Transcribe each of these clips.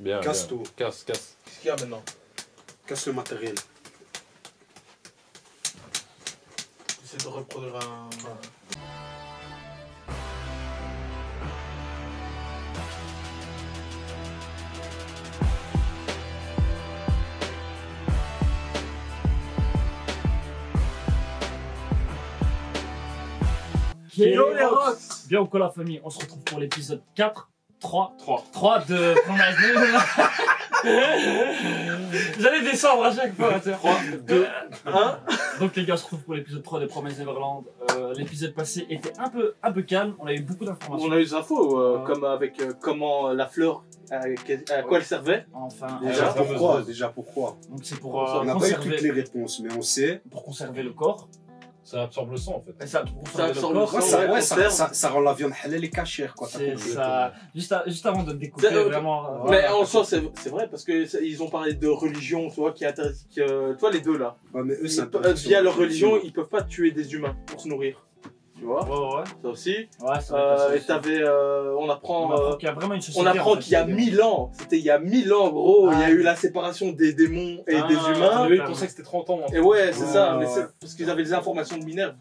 Bien, Casse bien. tout. Casse. Qu'est-ce qu'il y a maintenant? Casse le matériel. J'essaie de reproduire un... Yo les rocs. Bien ou quoi la famille, on se retrouve pour l'épisode 4, 3 de Promenade. J'allais descendre à chaque fois. 3, 2, 1. Donc les gars, on se retrouve pour l'épisode 3 de Promise Neverland. L'épisode passé était un peu calme, on a eu beaucoup d'informations. On a eu des infos, comme avec comment la fleur, à quoi elle servait. Enfin, Déjà pourquoi donc c'est pour, On n'a pas eu toutes conserver, les réponses, mais on sait. pour conserver le corps. Ça absorbe le sang en fait. Et ça, pour conserver absorbe le le corps, sang, c'est- ouais. Ça rend la viande halal et cachère, quoi. t'as c'est compris. ça. Juste avant de découper, C'est- vraiment. Mais en soi, c'est vrai, parce que ils ont parlé de religion, tu vois, qui interdit que, tu vois, les deux là. Ouais, mais eux, c'est Via leur religion, ils peuvent pas tuer des humains pour se nourrir. Tu vois, Ouais. ça aussi. Ouais, c'est vrai. Et t'avais, on apprend, qu'il y a vraiment une société. on apprend en fait, qu'il y a qui- 1000 ans, c'était il y a 1000 ans, gros, il y a Ah. eu la séparation des démons et des humains. Eux, ils pensaient que c'était 30 ans. Et ouais, c'est ça, mais Ouais. c'est parce qu'ils avaient des informations de Minerve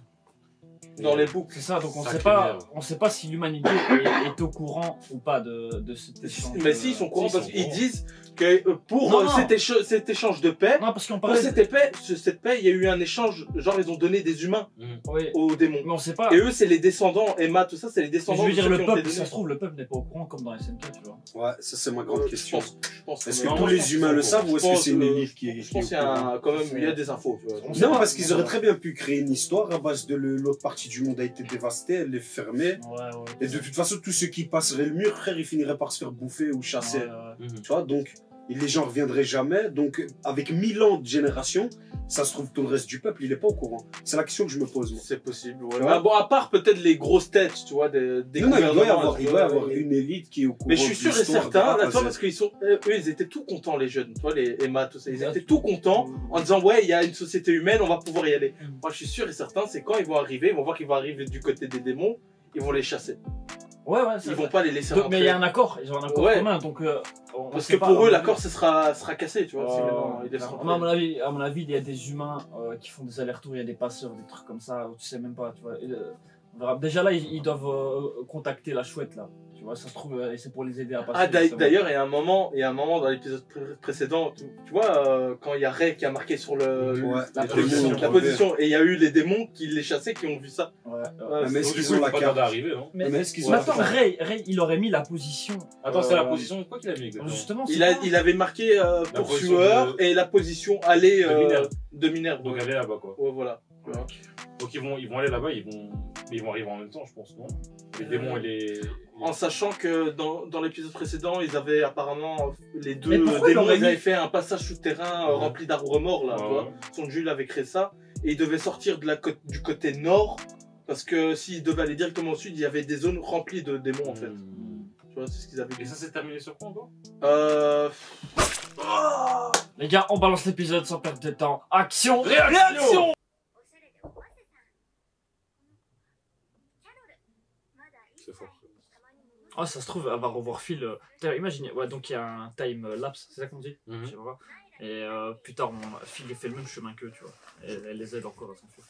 dans les boucles. C'est ça, donc Sacré merde. on sait pas si l'humanité est au courant ou pas de cet échange. Mais si, ils sont courants ils parce sont qu'ils courants. disent que pour Non, non. cet échange de paix, Non, parce qu'on pour parlait. cette paix, il y a eu un échange, genre ils ont donné des humains Oui, aux démons. mais on sait pas. Et eux, c'est les descendants, Emma, tout ça, c'est les Je descendants veux de dire, ceux le qui ont été peuple, ça donnés. se trouve, le peuple n'est pas au courant comme dans SNK, tu vois. Ouais, ça c'est ma grande question. Je pense Est-ce que que non, tous moi, je les pense humains qu'ils le sont savent ou est-ce que c'est une élite qui est Je pense qu'il y a quand même, il y a des infos, tu vois. On sait Non, pas. parce qu'ils auraient très bien pu créer une histoire à base de l'autre partie du monde a été dévastée, elle est fermée. Ouais. Et de toute façon, tous ceux qui passeraient le mur, frère, ils finiraient par se faire bouffer ou chasser. Ouais. Tu vois, donc les gens reviendraient jamais. Donc, avec 1000 ans de génération, ça se trouve tout le reste du peuple, il est pas au courant. C'est la question que je me pose. Moi. C'est possible, ouais. Ouais. Mais bon, à part peut-être les grosses têtes, tu vois, des Non, il doit y gouvernements, avoir, tu il vois, doit y avoir et- une élite qui est au courant. Mais je suis de sûr et l'histoire certain, de A là, à toi, Z. parce qu'ils sont, eux, ils étaient tout contents, les jeunes, toi, les Emma, tout ça, ils étaient tout contents en disant, ouais, il y a une société humaine, on va pouvoir y aller. Moi, je suis sûr et certain, c'est quand ils vont arriver, ils vont voir qu'ils vont arriver du côté des démons, ils vont les chasser. Ouais, Ils vont pas les laisser Mais rentrer. il y a un accord, ils ont un accord Ouais. commun, donc. On Parce sait que pas, pour à eux, mon l'accord, avis. ça sera cassé, tu vois. si maintenant, ils laissent Moi, rentrer. à mon avis, il y a des humains qui font des allers-retours, il y a des passeurs, des trucs comme ça, tu sais même pas, tu vois. On verra. Déjà là, ils doivent contacter la chouette là, tu vois, ça se trouve, et c'est pour les aider à passer. Ah, justement. d'ailleurs, il y a un moment dans l'épisode précédent, tu vois, quand il y a Ray qui a marqué sur Ouais, la les position, démons la ont position, et il y a eu les démons qui les chassaient, qui ont vu ça. Ouais. Mais est-ce Donc, qu'ils du coup, ont il la faut pas carte tarder à arriver, non Mais est-ce qu'ils ont maintenant, la carte Ray, il aurait mis la position. Attends, c'est la position, quoi qu'il a mis exactement Justement, Il avait marqué poursuiveur position et la position aller de Minerve. de Minerve. Donc aller là-bas quoi. Ouais, voilà. Donc ils vont aller là-bas, ils vont arriver en même temps, je pense, non? Les démons et les. En sachant que dans l'épisode précédent, ils avaient apparemment, les deux Mais pourquoi démons, ils l'ont ils mis avaient fait un passage souterrain Ouais. rempli d'arbres morts, là, tu Ouais, vois. ouais. Son Jules avait créé ça, et ils devaient sortir du côté nord, parce que s'ils devaient aller directement au sud, il y avait des zones remplies de démons, en fait. Tu vois, c'est ce qu'ils avaient Et dit. ça s'est terminé sur quoi encore? Les gars, on balance l'épisode sans perdre de temps. Action! Réaction! C'est fort. Ah, ça se trouve, elle va revoir Phil. Imaginez, ouais, donc il y a un time lapse, c'est ça qu'on dit? Mhm. Je sais pas. Et plus tard, Phil il fait le même chemin qu'eux, tu vois. Et elle les aide encore à s'enfuir.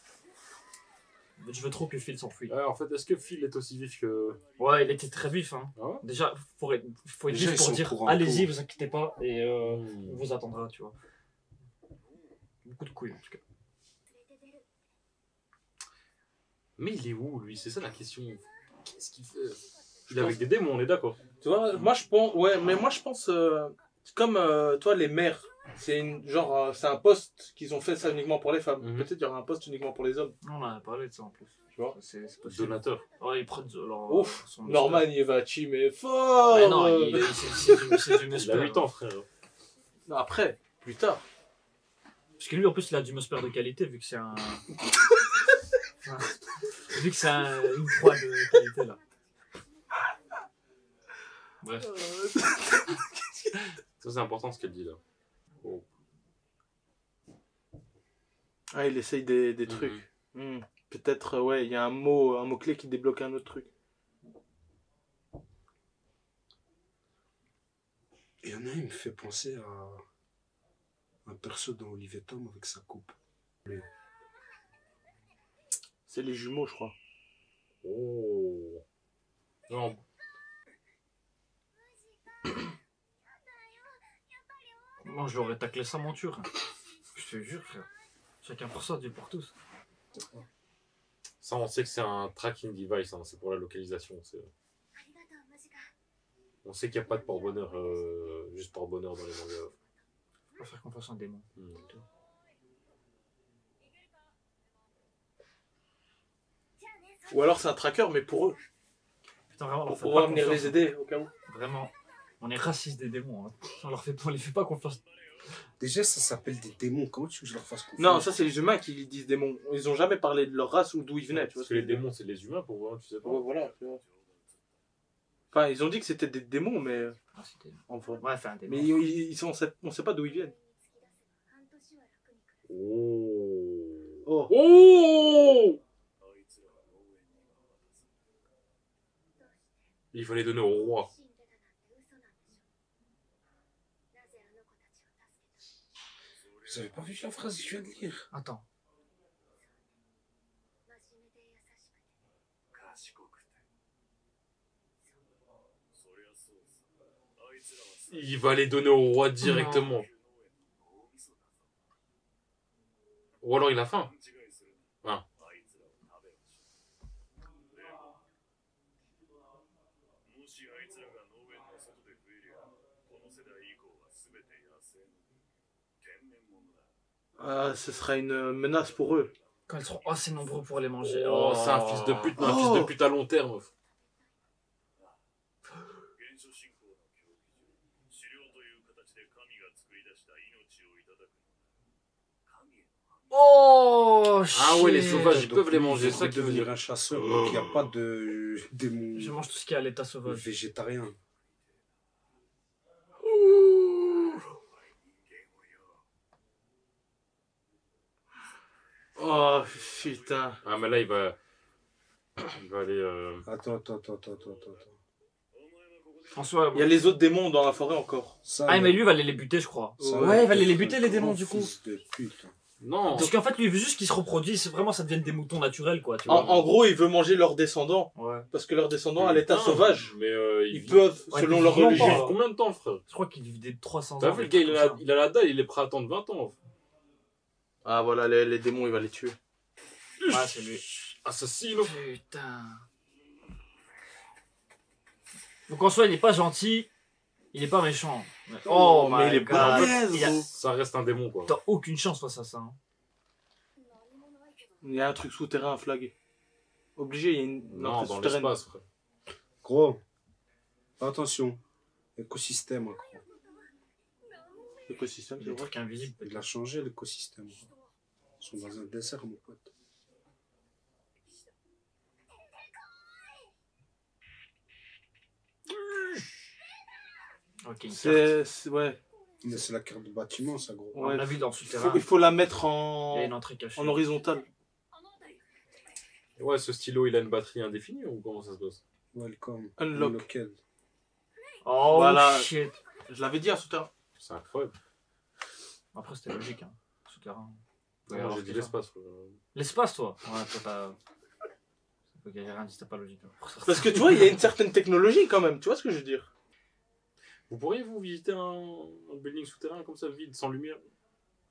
Mais je veux trop que Phil s'enfuit. Ouais, en fait, est-ce que Phil est aussi vif que. Ouais, il était très vif, hein. Ah ouais? Déjà, faut être Déjà, vif ils pour sont dire courants, allez-y, tout. vous inquiétez pas, et on vous attendra, tu vois. Beaucoup de couilles en tout cas. Mais il est où lui? C'est ça la question. Qu'est-ce qu'il fait? Il est avec des démons, on est d'accord. Tu vois, moi je pense, ouais, mais moi je pense, comme toi les mères, c'est c'est un poste qu'ils ont fait ça uniquement pour les femmes. Mhm. Peut-être il y aura un poste uniquement pour les hommes. On en a parlé de ça en plus. Tu vois. C'est possible. Donateur. Ouais, ils prennent leur. Ouf, son Norman il va teamer fort. Mais non, c'est du Il musper. a 8 ans, frère. Non, après, plus tard. Parce que lui en plus il a du musper de qualité vu que c'est un. Vu que c'est une proie de qualité là. Bref. Ça, c'est important ce qu'elle dit là. Oh. Ah, il essaye des trucs. Peut-être, ouais, il y a un mot-clé qui débloque un autre truc. Il y en a, il me fait penser à un perso dans Olivier Tom avec sa coupe. C'est les jumeaux, je crois. Oh. Non. Moi, je l'aurais taclé sa monture. Je te jure, frère. Chacun pour ça, Dieu pour tous. Ça, on sait que c'est un tracking device, hein, c'est pour la localisation. On sait qu'il n'y a pas de porte-bonheur, juste porte-bonheur dans les mangas. Faut pas faire confiance à un démon. Ou alors c'est un tracker, mais pour eux. Putain, vraiment, on leur Pour fait pouvoir pas venir confiance. les aider au cas où. Vraiment. On est raciste des démons. Hein. On les fait pas confiance. Déjà, ça s'appelle des démons. Comment tu veux que je leur fasse confiance? Non, ça c'est les humains qui disent démons. Ils ont jamais parlé de leur race ou d'où ils venaient. Tu vois Parce que les démons, c'est les humains pour voir, tu sais pas. Ouais, voilà. Tu vois. Enfin, ils ont dit que c'était des démons, mais Ah, c'était... en vrai. Ouais, enfin, un démon. Mais on sait pas d'où ils viennent. Oh. Oh. Oh. Il fallait donner au roi. Vous avez pas vu la phrase que je viens de lire? Attends. Il va les donner au roi directement. Ou alors il a faim. Ah. Ah, ce sera une menace pour eux. Quand ils seront assez nombreux pour les manger. Oh, c'est un fils de pute, mais un fils de pute à long terme. Oh, Ah ouais, les shit. sauvages, ils Donc, peuvent les lui, manger, il ça veut qui veut devenir dire. un chasseur, donc il n'y a pas de démons Je mange tout ce qui est à l'état sauvage. végétariens. Oh putain. Ah, mais là, il va aller. Attends. En soi, Il y a les autres démons dans la forêt encore. Ça, ah, mais lui, il va aller les buter, je crois. ça Ouais, il va être les buter, un les démons, grand du coup. fils de pute. Non. Parce qu'en fait, lui, il veut juste qu'ils se reproduisent. Vraiment, ça devienne des moutons naturels, quoi. Tu En, vois. en gros, il veut manger leurs descendants. Ouais. Parce que leurs descendants, à l'état Putain, sauvage, Mais ils vit- peuvent, Ouais, selon ils leur vivent religion. longtemps. combien de temps, frère? Je crois qu'il vit des 300 ans. T'as vu, le des gars, trucs comme ça. il a la dalle, il est prêt à attendre 20 ans. Ah voilà, les démons, il va les tuer. Ouais, c'est lui. Assassino. Putain. Donc en soi, il est pas gentil, il est pas méchant. Oh, mais my il est God. balèze, Il a- gros. Ça reste un démon, quoi. T'as aucune chance face à ça. Hein. Il y a un truc souterrain à flaguer. Obligé, il y a une Non, entrée dans souterraine. l'espace, frère. Gros, attention, écosystème, gros. Écosystème, c'est Des vrai. trucs invisibles. Il a changé l'écosystème. Ils sont dans un désert, mon pote. Ok, une carte. Ouais. Mais c'est la carte de bâtiment, ça, gros. On Ouais. l'a vu dans le souterrain. Il faut la mettre Il y a une en, entrée cachée. en horizontal. Ouais, ce stylo, il a une batterie indéfinie ou comment ça se passe? Welcome. Unlock. Unlocked. Oh Voilà. shit. Je l'avais dit, un souterrain. C'est incroyable. Après, c'était logique. Hein. Souterrain. Ouais, Moi, alors, j'ai dit c'est ça. l'espace, frère. L'espace, toi. Ouais, toi, t'as. Ok, j'ai rien dit, c'était pas logique. Parce que tu vois, il y a une certaine technologie quand même. Tu vois ce que je veux dire? Vous pourriez vous visiter un building souterrain comme ça, vide, sans lumière?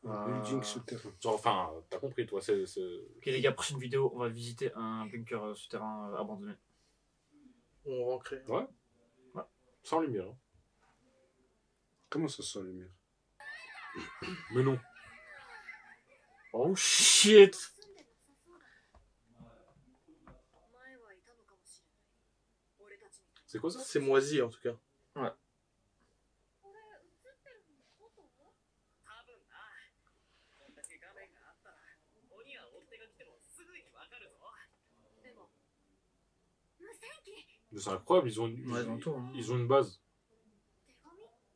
Un building souterrain. Genre, enfin, t'as compris, toi, c'est... Ok, les gars, prochaine vidéo, on va visiter un bunker souterrain abandonné. On va en créer. Sans lumière. Hein. Comment ça sent, lumière? Mais non. Oh shit. C'est quoi ça? C'est moisi en tout cas. Mais c'est incroyable, ils ont Ouais, dans tout, hein. ils ont une base.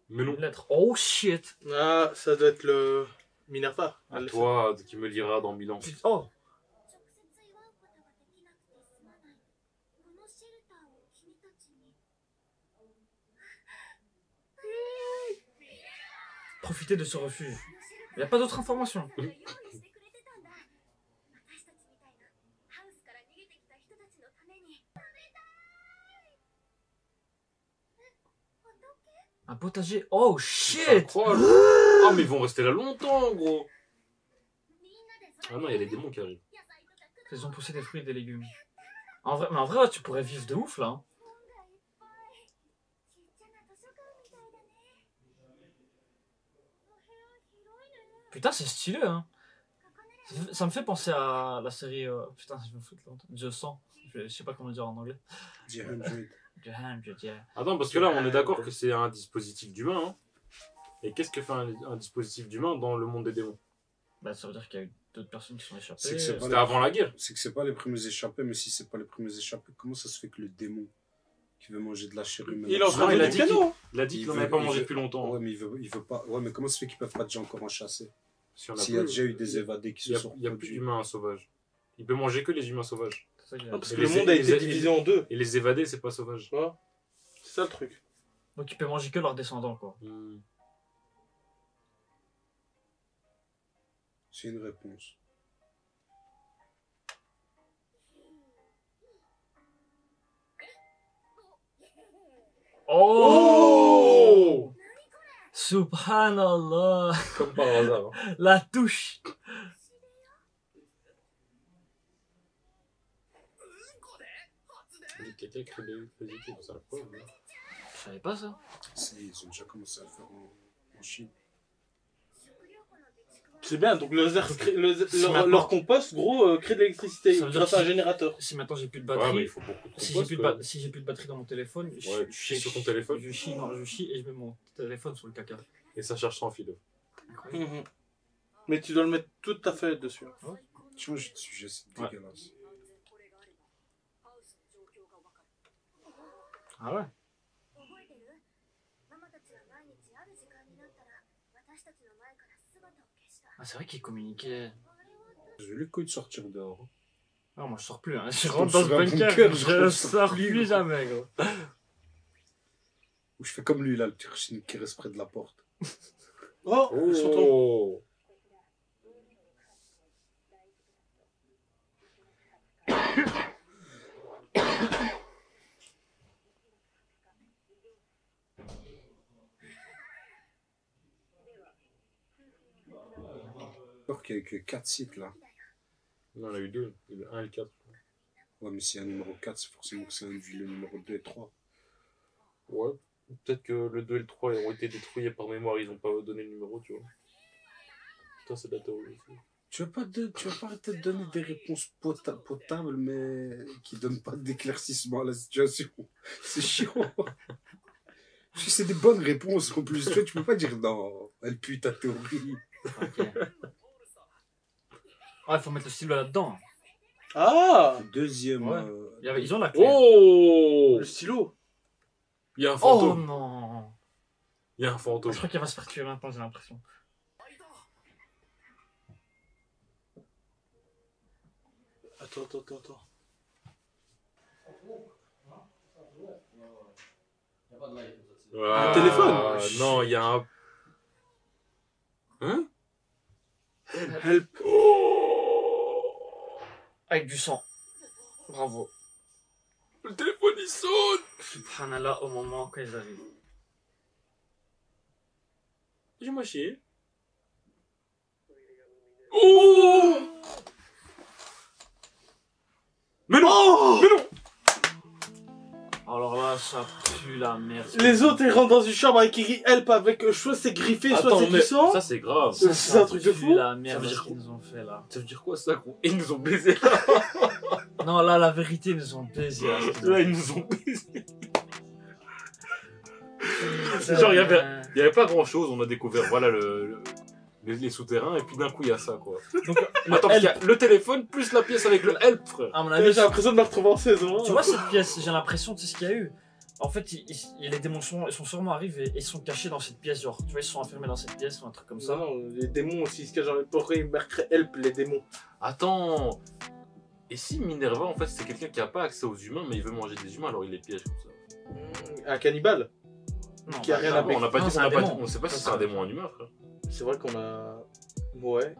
Mais non. Une lettre. Oh shit. Ah, ça doit être le Minerva. À toi, qui me lira dans 1000 ans. Oh. profiter de ce refuge. Il n'y a pas d'autre information. Un potager. Oh C'est shit! incroyable. Ah, mais ils vont rester là longtemps, gros. Ah non, il y a les démons qui arrivent. Ils ont poussé des fruits et des légumes. Mais en vrai, tu pourrais vivre de ouf là. Hein. Putain, c'est stylé, hein. Ça me fait penser à la série. Putain, je me fous de longtemps. Je sens. Je sais pas comment dire en anglais. Attends, parce que là, on est d'accord que c'est un dispositif d'humain. Hein. Et qu'est-ce que fait un dispositif d'humain dans le monde des démons? Bah, ça veut dire qu'il y a eu d'autres personnes qui sont échappées. C'était avant la guerre. C'est que c'est pas les premiers échappés, mais si c'est pas les premiers échappés, comment ça se fait que le démon qui veut manger de la chair humaine... Il est en train il de a dire dit que non. Il a dit qu'il n'en avait pas mangé depuis longtemps. Ouais, mais il veut pas. Ouais, mais comment ça se fait qu'ils peuvent pas déjà encore en chasser? S'il S'il y a déjà eu des évadés qui se sont Il n'y a plus d'humains sauvages. Il peut manger que les humains sauvages. C'est ça qu'il y a. Non, parce Et que le les- monde a les- été les- divisé en deux. Et les évadés, c'est pas sauvage. Tu vois. C'est ça le truc. Donc, il peut manger que leurs descendants, quoi. C'est une réponse. Oh! Subhanallah! Comme par hasard. Hein. La touche! Quelqu'un crée des équipes, c'est incroyable. Hein. Je savais pas ça. Ils ont déjà commencé à le faire en Chine. C'est bien, donc maintenant- leur compost, gros, crée de l'électricité Ça veut dire grâce à un que- générateur. Si maintenant j'ai plus de Ouais, mais batterie, il faut beaucoup de si compost, j'ai plus, quoi. si j'ai plus de batterie dans mon téléphone, Ouais, tu chies sur ton téléphone. je chie et je mets mon téléphone sur le caca. Et ça charge sans fil. Mhm. Mais tu dois le mettre toute ta feuille dessus. Change de sujet, c'est Ouais. dégueulasse. Ah ouais? Ah, c'est vrai qu'il communiquait. Je vais lui de sortir dehors. Ah, moi je sors plus, hein. Je Je rentre tombe dans ce sur un bunker, bunker, je je sors plus, plus gros. jamais, gros. Ou je fais comme lui là, le Turchine qui reste près de la porte. Oh, ils sont tombés. Oh! Alors qu'il y a que 4 sites là. Non, on a eu deux. Il y a eu 1 et le 4. Ouais, mais s'il y a un numéro 4, c'est forcément que c'est le numéro 2 et 3. Ouais. Peut-être que le 2 et le 3 ont été détruits par mémoire, ils ont pas donné le numéro, tu vois. Putain, c'est de la théorie aussi. Tu vas pas arrêter de donner des réponses potables, mais qui donnent pas d'éclaircissement à la situation. C'est chiant. Parce que c'est des bonnes réponses en plus. Tu peux pas dire non, elle pue ta théorie. Ok. Ah, il faut mettre le stylo là-dedans. Ah, Deuxième. Ouais. Ils ont la clé. Oh! le stylo. Il y a un Oh fantôme. non! Il y a un fantôme. Je crois qu'elle va se faire tuer maintenant, j'ai l'impression. Attends. Ah, Un téléphone. Non, il y a un... Hein? Help. Avec du sang. Bravo. Le téléphone, il sonne! Subhanallah, au moment où ils arrivent. J'ai moi chier. Oh! Mais non! Mais non! Alors là, ça pue la merde. Les autres, ils rentrent dans une chambre avec écrit help avec soit c'est griffé, soit Attends, c'est mais glissant. ça c'est grave. C'est un truc de pue fou. la merde Ça veut dire ce qu'ils nous ont fait là. Ça veut dire quoi ça, gros? Et ils nous ont baisé là. Non, là, la vérité, ils nous ont baisé. Là, ce qu'ils ont Là, fait. ils nous ont baisé. Genre, il y avait pas grand chose, on a découvert, voilà, les souterrains, et puis d'un coup, il y a ça, quoi. Donc, Attends, parce qu'il y a le téléphone plus la pièce avec le help, frère. à mon J'ai avis, l'impression de me retrouver en saison. tu vois cette pièce, j'ai l'impression, tu sais ce qu'il y a eu. En fait, les démons ils sont sûrement arrivés et ils sont cachés dans cette pièce, genre, tu vois, ils se sont enfermés dans cette pièce ou un truc comme ça. Non, les démons aussi, ce que j'en ai pourquoi ils marqueraient help, les démons. Attends. Et si Minerva, en fait, c'est quelqu'un qui a pas accès aux humains, mais il veut manger des humains, alors il les piège comme ça. Un cannibale. Non, Qui a rien Ah à bon, on n'a pas Non, dit, c'est on un n'a pas démon. dit- on sait pas si c'est un démon ou un humain, frère. C'est vrai qu'on a. Ouais.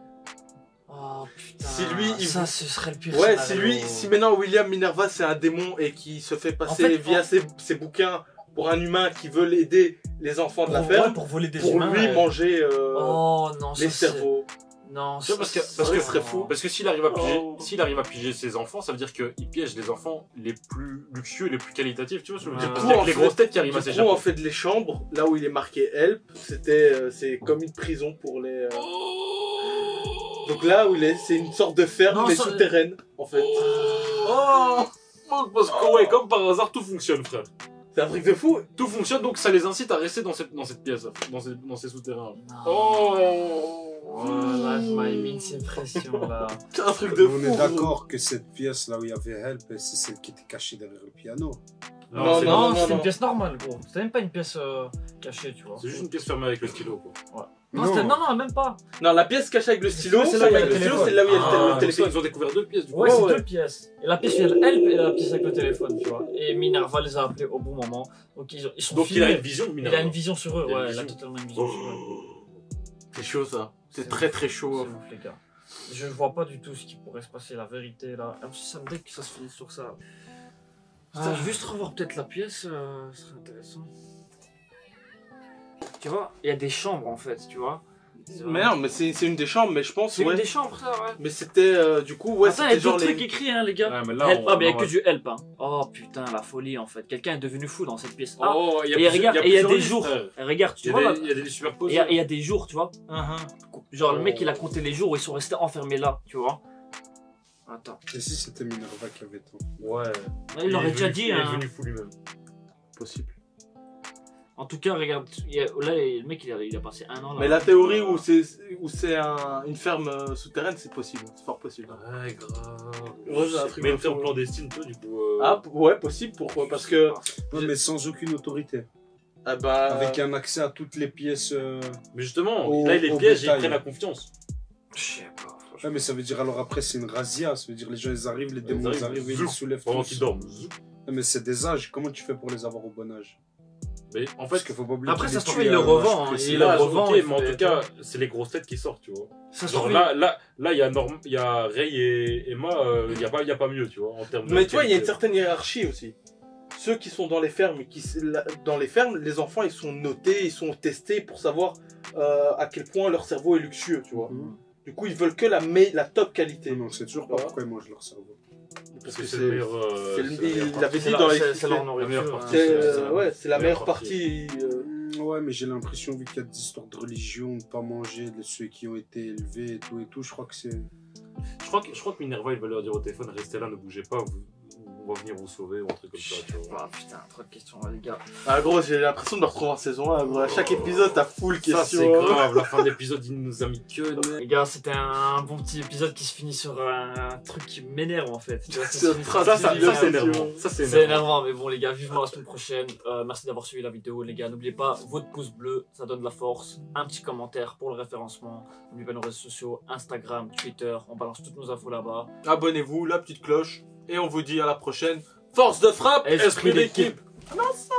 Oh putain. Si lui, il- Ça, ce serait le pire. Ouais, scénario. si maintenant William Minerva c'est un démon et qui se fait passer En fait, via ses bouquins pour un humain qui veut aider les enfants de la Pour, ferme, pour voler des pour humains. lui manger Oh non, les ça, c'est- cerveaux. Non, Tu vois, parce que ce serait fou. Parce que s'il arrive à piéger, Oh. s'il arrive à piéger ses enfants, ça veut dire qu'il piège les enfants les plus luxueux et les plus qualitatifs, tu vois ce que je veux dire. Ouais. Parce qu'il y a En que les fait, grosses têtes qui Du arrivent à coup, s'échapper. en fait, les chambres, là où il est marqué Help, c'est comme une prison pour les. Donc là où c'est une sorte de ferme Non, mais ça- souterraine, en fait. Oh parce que ouais, comme par hasard, tout fonctionne, frère. C'est un truc de fou. Tout fonctionne, donc ça les incite à rester dans cette pièce, dans ces souterrains. Non. Oh Oh là, je m'avais mis une cette pression là. C'est un truc de fou. On est gros. d'accord que cette pièce là où il y avait Help, c'est celle qui était cachée derrière le piano. Non, c'est Non, non, c'est non. une pièce normale, gros. C'était même pas une pièce cachée, tu vois. C'est juste une pièce fermée avec le stylo, quoi. Non, même pas. Non, la pièce cachée avec le stylo, C'est là où il y a le c'est téléphone. là où il y a Ah, le donc ça, téléphone. ils ont découvert deux pièces, du coup. Ouais, c'est ouais. deux pièces. Et la pièce où il y a le help et la pièce avec le téléphone, tu vois. Et Minerva les a appelés au bon moment. Donc ils sont Donc il a filmés. une vision, Il a une vision sur eux, Il a une ouais, il a vision. totalement une vision sur eux. C'est chaud ça. C'est très très chaud. C'est ouf, les gars. Je vois pas du tout ce qui pourrait se passer, la vérité là. Même si ça me dit que ça se finisse sur ça. Putain. Juste revoir peut-être la pièce, ce serait intéressant. Tu vois, il y a des chambres en fait, tu vois. Mais non, mais c'est une des chambres, mais je pense, C'est ouais. une des chambres, ça, ouais. Mais c'était, du coup, ouais, Attends, il y a c'était genre d'autres trucs les. écrits, hein, les gars. Ouais, mais là, Help, on- ah, mais il y a on que va- du help, hein. Oh putain, la folie en fait. Quelqu'un est devenu fou dans cette pièce. Ah, Oh, il y a et plusieurs- regarde, il y a et il y a plusieurs des listes, jours. frère. Et regarde, tu Il y vois a là. des- il y a des superpositions. Il y a des jours, tu vois. Genre, le mec, il a compté les jours où ils sont restés enfermés là, tu vois. Attends. Et si c'était Minerva qui avait tout? Ouais. Il l'aurait déjà dit, Il est hein. devenu fou lui-même. Possible. En tout cas, regarde, là, le mec, il a passé un an là. Mais la théorie où c'est une ferme souterraine, c'est possible. C'est fort possible. Ouais, grave. Ouais, c'est un truc Mais de une ferme fou. clandestine, toi, du coup. Ah, ouais, possible. Pourquoi? Parce que. Ouais, mais sans aucune autorité. Ah bah. Avec un accès à toutes les pièces. Mais justement, Au- là, il est au piège et ils bétail. prennent la confiance. Je sais pas. Ouais, mais ça veut dire alors après c'est une razzia. Ça veut dire les gens ils arrivent, les démons ils arrivent et ils zouk, les soulèvent pendant tous. qu'ils dorment. Ouais, mais c'est des âges. Comment tu fais pour les avoir au bon âge? Mais en Parce fait, qu'il faut pas oublier Après, qu'il ça les se trouve, tue il le à un âge revend, hein, précis. il là, le revend, ok, il mais en fait- tout cas, c'est les grosses têtes qui sortent, tu vois. Ça se Genre trouve, là, il y a il y a Ray et Emma, il y a pas mieux, tu vois, en termes de. Mais tu vois, il y a une qualité. certaine hiérarchie aussi. Ceux qui sont dans les fermes, dans les fermes, les enfants ils sont notés, ils sont testés pour savoir à quel point leur cerveau est luxueux, tu vois. Mhm. Du coup, ils veulent que la top qualité. Non, c'est toujours pas Voilà. pourquoi ils mangent leur cerveau. Parce que c'est le meilleur. c'est le- c'est la meilleure il partie. avait dit c'est dans la- les. c'est leur La nourriture. meilleure hein. partie. C'est la la meilleure meilleure partie. Ouais, mais j'ai l'impression, vu qu'il y a des histoires de religion, de pas manger, de ceux qui ont été élevés et tout, je crois que c'est. Je crois que Minerva, il va leur dire au téléphone, restez là, ne bougez pas, on va venir vous sauver ou un truc comme ça, tu vois. Ah putain, trop de questions, là, les gars. Ah gros, j'ai l'impression de me retrouver en saison 1. Gros. À chaque épisode, t'as full Ça, question. c'est grave, la fin de l'épisode, il nous a mis que. Les gars, c'était un bon petit épisode qui se finit sur un truc qui m'énerve en fait. Tu vois, C'est se finit sur- un Ça, c'est énervant. Ça, c'est C'est énervant. énervant, mais bon les gars, vivement la semaine prochaine. Merci d'avoir suivi la vidéo les gars. N'oubliez pas votre pouce bleu, ça donne de la force. Un petit commentaire pour le référencement. N'oubliez pas nos réseaux sociaux, Instagram, Twitter. On balance toutes nos infos là-bas. Abonnez-vous, la petite cloche. Et on vous dit à la prochaine. Force de frappe, Esprit d'équipe. Non, ça